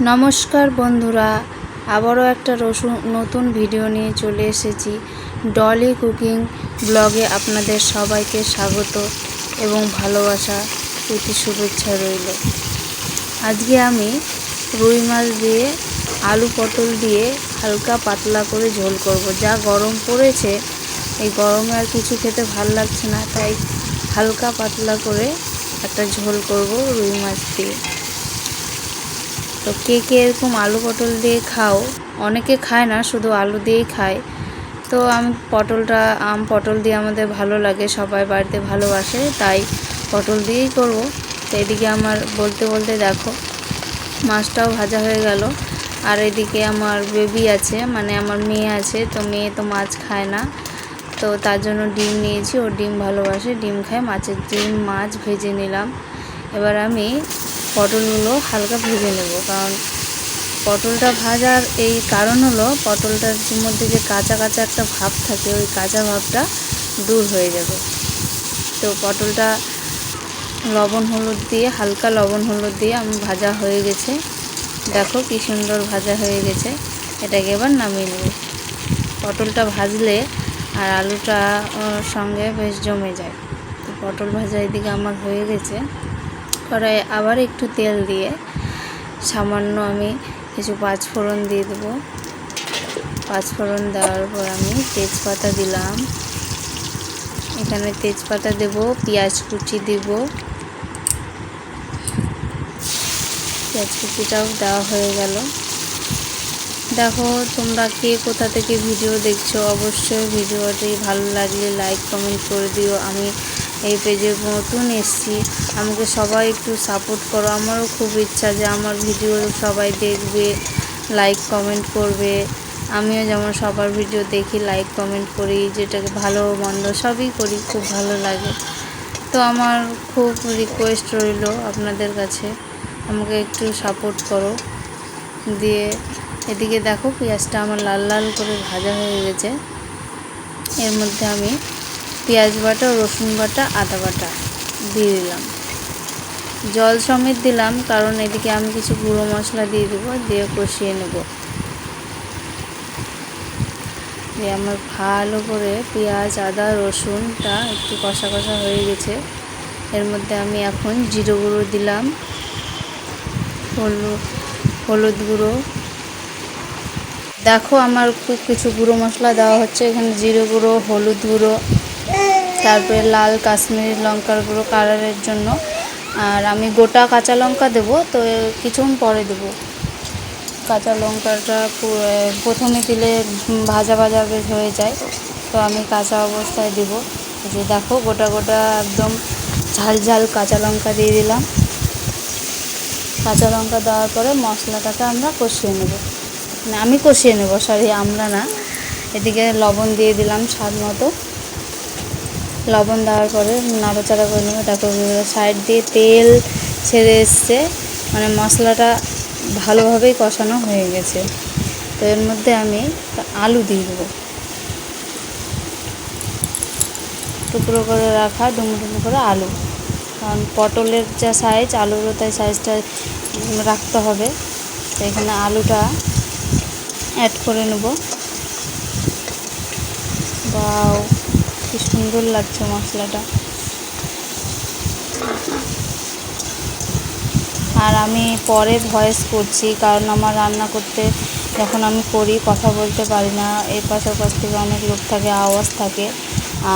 নমস্কার বন্ধুরা, আবারও একটা নতুন ভিডিও নিয়ে চলে এসেছি। ডলি কুকিং ব্লগে আপনাদের সবাইকে স্বাগত এবং ভালোবাসা প্রীতি শুভেচ্ছা রইল। আজকে আমি রুই মাছ দিয়ে আলু পটল দিয়ে হালকা পাতলা করে ঝোল করব। যা গরম পড়েছে, এই গরমে আর কিছু খেতে ভাল লাগছে না, তাই হালকা পাতলা করে একটা ঝোল করব রুই মাছ দিয়ে। তো কে কে এরকম আলু পটল দিয়ে খাও? অনেকে খায় না, শুধু আলু দিয়েই খায়। তো আমি পটল দিয়ে আমাদের ভালো লাগে, সবাই বাড়িতে ভালোবাসে, তাই পটল দিয়েই করব। তো এদিকে আমার বলতে বলতে দেখো মাছটাও ভাজা হয়ে গেল। আর এদিকে আমার বেবি আছে, মানে আমার মেয়ে আছে। তো মেয়ে তো মাছ খায় না, তো তার জন্য ডিম নিয়েছি। ও ডিম ভালোবাসে, ডিম খায়। মাছ ভেজে নিলাম। এবার আমি পটলগুলো হালকা ভেজে নেব, কারণ পটলটা ভাজার এই কারণ হলো পটলটার মধ্যে যে কাঁচা কাঁচা একটা ভাব থাকে, ওই কাঁচা ভাবটা দূর হয়ে যাবে। তো পটলটা হালকা লবণ হলুদ দিয়ে আমি ভাজা হয়ে গেছে। দেখো কি সুন্দর ভাজা হয়ে গেছে। এটাকে এবার নামিয়ে নেব। পটলটা ভাজলে আর আলুটা সঙ্গে বেশ জমে যায়। তো পটল ভাজা এদিকে আমার হয়ে গেছে। কড়াইয়ে আবার একটু তেল দিয়ে সামান্য আমি কিছু পাঁচফোড়ন দিয়ে দেবো। পাঁচফোড়ন দেওয়ার পর আমি তেজপাতা দিলাম। এখানে তেজপাতা দেব, পেঁয়াজ কুচি দেব। পেঁয়াজ কুচিটাও দেওয়া হয়ে গেল। দেখো তোমরা কে কোথা থেকে ভিডিও দেখছো, অবশ্যই ভিডিওটি ভালো লাগলে লাইক কমেন্ট করে দিও। আমি এই পেজে নতুন এসেছি, আমাকে সবাই একটু সাপোর্ট করো। আমারও খুব ইচ্ছা যে আমার ভিডিও সবাই দেখবে, লাইক কমেন্ট করবে। আমিও যেমন সবার ভিডিও দেখি, লাইক কমেন্ট করি, যেটাকে ভালো মন্দ সবই করি, খুব ভালো লাগে। তো আমার খুব রিকোয়েস্ট রইল আপনাদের কাছে, আমাকে একটু সাপোর্ট করো। দিয়ে এদিকে দেখো পেঁয়াজটা আমার লাল লাল করে ভাজা হয়ে গেছে। এর মধ্যে আমি পেঁয়াজ বাটা, রসুন বাটা, আদা বাটা দিয়ে দিলাম। জল সমেত দিলাম, কারণ এদিকে আমি কিছু গুঁড়ো মশলা দিয়ে দেবো, দিয়ে কষিয়ে নেব। দিয়ে আমার ভালো করে পেঁয়াজ, আদা, রসুনটা একটু কষা কষা হয়ে গেছে। এর মধ্যে আমি এখন জিরে গুঁড়ো দিলাম, হলুদ গুঁড়ো। দেখো আমার খুব কিছু গুঁড়ো মশলা দেওয়া হচ্ছে এখানে, জিরে গুঁড়ো, হলুদ গুঁড়ো, তারপরে লাল কাশ্মীরি লঙ্কার গুঁড়ো কালারের জন্য। আর আমি গোটা কাঁচা লঙ্কা দেবো, তো কিছুক্ষণ পরে দেবো। কাঁচা লঙ্কাটা প্রথমে দিলে ভাজা ভাজা বেশ হয়ে যায়, তো আমি কাঁচা অবস্থায় দেব। যে দেখো গোটা গোটা একদম ঝাল ঝাল কাঁচা লঙ্কা দিয়ে দিলাম। কাঁচা লঙ্কা দেওয়ার পরে মশলাটাকে আমরা কষিয়ে নেব, আমি কষিয়ে নেব, আমরা না। এদিকে লবণ দিয়ে দিলাম স্বাদ মতো। লবণ দেওয়ার পরে নাড়াচাড়া করে নেবো। দেখো সাইড দিয়ে তেল ছেড়ে এসছে, মানে মশলাটা ভালোভাবেই কষানো হয়ে গেছে। তো এর মধ্যে আমি আলু দিয়ে দেবো, টুকরো করে রাখা ডুমো করে আলু। কারণ পটলের যা সাইজ, আলুরও তাই সাইজটা রাখতে হবে। তো এখানে আলুটা অ্যাড করে নেব। বাও, কি সুন্দর লাগছে মশলাটা। আর আমি পরে ভয়েস করছি, কারণ আমার রান্না করতে যখন আমি করি কথা বলতে পারি না, এর পাশ থেকে অনেক লোক থাকে, আওয়াজ থাকে।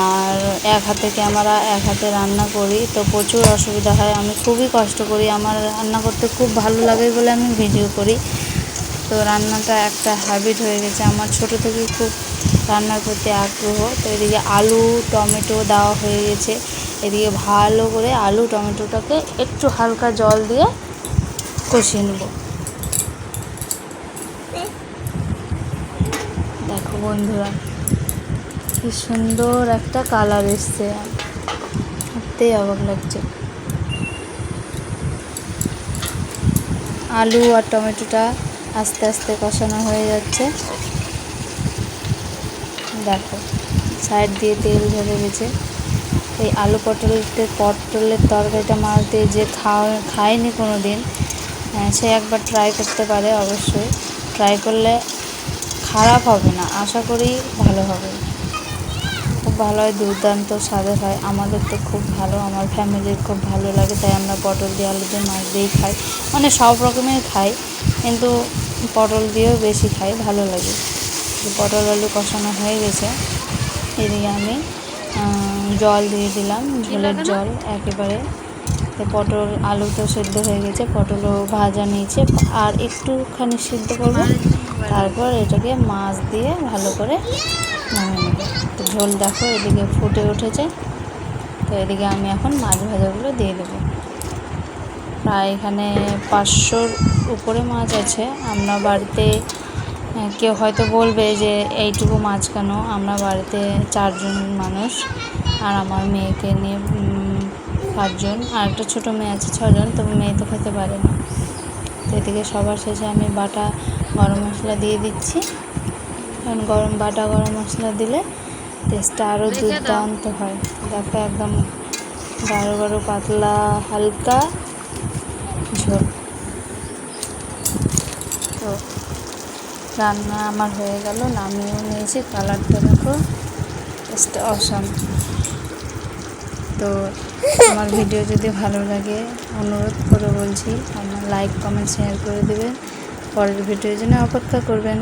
আর এক হাতে ক্যামেরা, এক হাতে রান্না করি, তো প্রচুর অসুবিধা হয়। আমি খুবই কষ্ট করি, আমার রান্না করতে খুব ভালো লাগে বলে আমি ভিডিও করি। তো রান্নাটা একটা হ্যাবিট হয়ে গেছে আমার, ছোট থেকেই খুব রান্নার প্রতি আগ্রহ। তো এদিকে আলু টমেটো দেওয়া হয়ে গেছে। এদিকে ভালো করে আলু টমেটোটাকে একটু হালকা জল দিয়ে কষিয়ে নেব। দেখো বন্ধুরা কি সুন্দর একটা কালার এসছে, দেখতেই অবাক লাগছে। আলু আর টমেটোটা আস্তে আস্তে কষানো হয়ে যাচ্ছে। দেখো সাইড দিয়ে তেল ঝরে গেছে। এই আলু পটলের তরকারিটা মাছ দিয়ে যে খায়নি কোনো দিন, সে একবার ট্রাই করতে পারে। অবশ্যই ট্রাই করলে খারাপ হবে না, আশা করি ভালো হবে। খুব ভালো হয়, দুর্দান্ত স্বাদের হয়। আমাদের তো খুব ভালো, আমার ফ্যামিলির খুব ভালো লাগে, তাই আমরা পটল দিয়ে আলু দিয়ে মাছ দিয়েই খাই। মানে সব রকমের খাই, কিন্তু পটল দিয়েও বেশি খাই, ভালো লাগে। পটল আলু কষানো হয়ে গেছে, এদিকে আমি জল দিয়ে দিলাম, ঝোলের জল একেবারে। পটল আলু তো সেদ্ধ হয়ে গেছে, পটলও ভাজা নিয়েছে, আর একটুখানি সিদ্ধ করবো, তারপর এটাকে মাছ দিয়ে ভালো করে নামিয়ে নেব। তো ঝোল দেখো এদিকে ফুটে উঠেছে। তো এদিকে আমি এখন মাছ ভাজাগুলো দিয়ে দেবো। প্রায় এখানে 500-র উপরে মাছ আছে। আমরা বাড়িতে, কেউ হয়তো বলবে যে এইটুকু মাছ কেন, আমরা বাড়িতে 4 জন মানুষ, আর আমার মেয়েকে নিয়ে 5 জন, আর একটা ছোটো মেয়ে আছে 6 জন, তবে মেয়ে তো খেতে পারে না। তো এদিকে সবার শেষে আমি বাটা গরম মশলা দিয়ে দিচ্ছি, কারণ বাটা গরম মশলা দিলে টেস্টটা আরও দুর্দান্ত হয়। দেখো একদম গাঢ় গাঢ় পাতলা হালকা ঝোল। তো রান্না আমার হয়ে গেল, নামিয়েও নিয়েছি। কালারটা দেখো, টেস্টটা অসাম। তো আমার ভিডিও যদি ভালো লাগে, অনুরোধ করে বলছি, আমার লাইক কমেন্ট শেয়ার করে দেবেন। পরের ভিডিওর জন্য অপেক্ষা করবেন।